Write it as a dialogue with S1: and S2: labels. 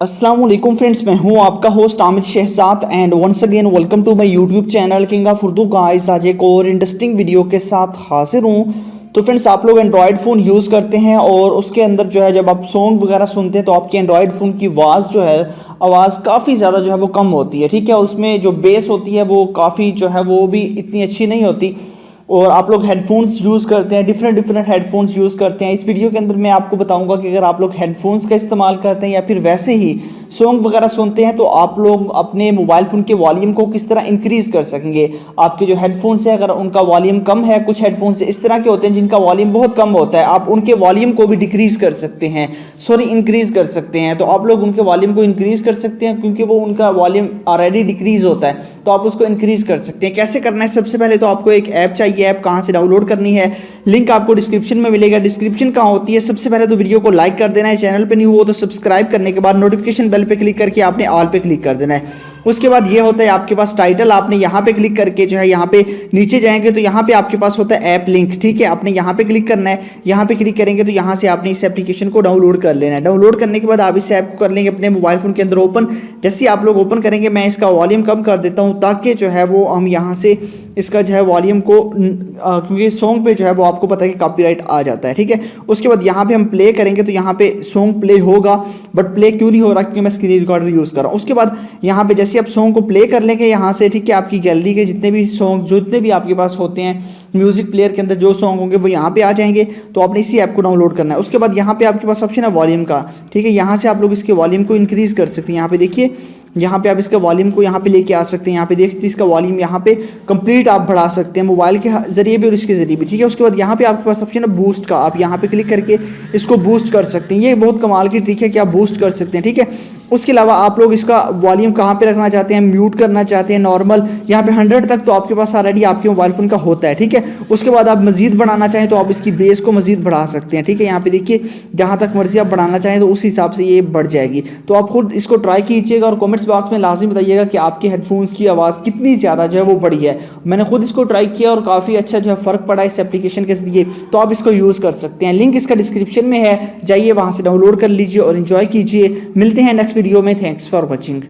S1: अस्सलाम वालेकुम फ्रेंड्स, मैं हूं आपका host Aamir Shahzad and once again welcome to my YouTube channel king of Urdu guys. आज एक और इंटरेस्टिंग वीडियो के साथ हाजिर हूं। तो फ्रेंड्स, आप लोग एंड्रॉयड फ़ोन यूज़ करते हैं और उसके अंदर जो है जब आप सॉन्ग वगैरह सुनते हैं तो आपके एंड्रॉयड फ़ोन की आवाज़ काफ़ी ज़्यादा जो है वो कम होती है। ठीक है, उसमें जो बेस होती है वो काफ़ी जो है वो भी इतनी अच्छी नहीं होती और आप लोग हेडफोन्स यूज़ करते हैं, डिफरेंट हेडफोन्स यूज़ करते हैं। इस वीडियो के अंदर मैं आपको बताऊंगा कि अगर आप लोग हेडफोन्स का इस्तेमाल करते हैं या फिर वैसे ही सॉन्ग वगैरह सुनते हैं तो आप लोग अपने मोबाइल फ़ोन के वॉल्यूम को किस तरह इंक्रीज़ कर सकेंगे। आपके जो हेडफोन्स हैं अगर उनका वॉल्यूम कम है, कुछ हेडफोन्स इस तरह के होते हैं जिनका वॉल्यूम बहुत कम होता है, आप उनके वॉल्यूम को भी डिक्रीज़ कर सकते हैं, इंक्रीज़ कर सकते हैं। तो आप लोग उनके वॉल्यूम को इंक्रीज़ कर सकते हैं क्योंकि वो उनका वॉल्यूम ऑलरेडी डिक्रीज़ होता है, तो आप उसको इंक्रीज़ कर सकते हैं। कैसे करना है? सबसे पहले तो आपको एक ऐप चाहिए। ऐप कहाँ से डाउनलोड करनी है, लिंक आपको डिस्क्रिप्शन में मिलेगा। डिस्क्रिप्शन कहाँ होती है? सबसे पहले तो वीडियो को लाइक कर देना है, चैनल पे न्यू हो तो सब्सक्राइब करने के बाद नोटिफिकेशन बेल पे क्लिक करके आपने ऑल पे क्लिक कर देना है। उसके बाद ये होता है आपके पास टाइटल, आपने यहाँ पे क्लिक करके जो है यहाँ पे नीचे जाएंगे तो यहाँ पे आपके पास होता है ऐप लिंक। ठीक है, आपने यहाँ पे क्लिक करना है। यहाँ पे क्लिक करेंगे तो यहाँ से आपने इस एप्लीकेशन को डाउनलोड कर लेना है। डाउनलोड करने के बाद आप इस ऐप को कर लेंगे अपने मोबाइल फोन के अंदर ओपन। जैसे आप लोग ओपन करेंगे, मैं इसका वॉल्यूम कम कर देता हूँ ताकि जो है वो हम यहाँ से इसका जो है वॉल्यूम को क्योंकि सॉन्ग पे जो है वो आपको पता है कि कॉपीराइट आ जाता है। ठीक है, उसके बाद यहाँ पे हम प्ले करेंगे तो यहाँ पे सॉन्ग प्ले होगा, बट प्ले क्यों नहीं हो रहा? क्योंकि मैं स्क्रीन रिकॉर्डर यूज़ कर रहा हूँ। उसके बाद यहाँ पे जैसे आप सॉन्ग को प्ले कर लेंगे यहाँ से, ठीक है, आपकी गैलरी के जितने भी आपके पास होते हैं म्यूजिक प्लेयर के अंदर जो सॉन्ग होंगे वो यहाँ पे आ जाएंगे। तो आपने इसी ऐप को डाउनलोड करना है। उसके बाद यहाँ पे आपके पास ऑप्शन है वॉल्यूम का। ठीक है, यहाँ से आप लोग इसके वॉल्यूम को इंक्रीज कर सकते हैं। यहाँ पे देखिए, यहाँ पे आप इसका वॉल्यूम को यहाँ पे लेके आ सकते हैं। यहाँ पे देख सकते हैं इसका वॉल्यूम यहाँ पे कंप्लीट आप बढ़ा सकते हैं मोबाइल के जरिए भी और इसके जरिए भी। ठीक है, उसके बाद यहाँ पे आपके पास ऑप्शन है बूस्ट का, आप यहाँ पे क्लिक करके इसको बूस्ट कर सकते हैं। ये बहुत कमाल की ट्रिक है कि आप बूस्ट कर सकते हैं। ठीक है, उसके अलावा आप लोग इसका वॉल्यूम कहाँ पे रखना चाहते हैं, म्यूट करना चाहते हैं, नॉर्मल, यहाँ पे 100 तक तो आपके पास ऑलरेडी आपके मोबाइल फ़ोन का होता है। ठीक है, उसके बाद आप मजीद बढ़ाना चाहें तो आप इसकी बेस को मजीद बढ़ा सकते हैं। ठीक है, यहाँ पे देखिए जहाँ तक मर्जी आप बढ़ाना चाहें तो उस हिसाब से ये बढ़ जाएगी। तो आप खुद इसको ट्राई कीजिएगा और कमेंट्स बॉक्स में लाजमी बताइएगा कि आपके हेडफोन्स की आवाज़ कितनी ज़्यादा जो है वो बढ़ी है। मैंने खुद इसको ट्राई किया और काफ़ी अच्छा जो है फ़र्क पड़ा इस एप्लीकेशन के जरिए। तो आप इसको यूज़ कर सकते हैं, लिंक इसका डिस्क्रिप्शन में है, जाइए वहाँ से डाउनलोड कर लीजिए और इन्जॉय कीजिए। मिलते हैं नेक्स्ट वीडियो में। Thanks for watching.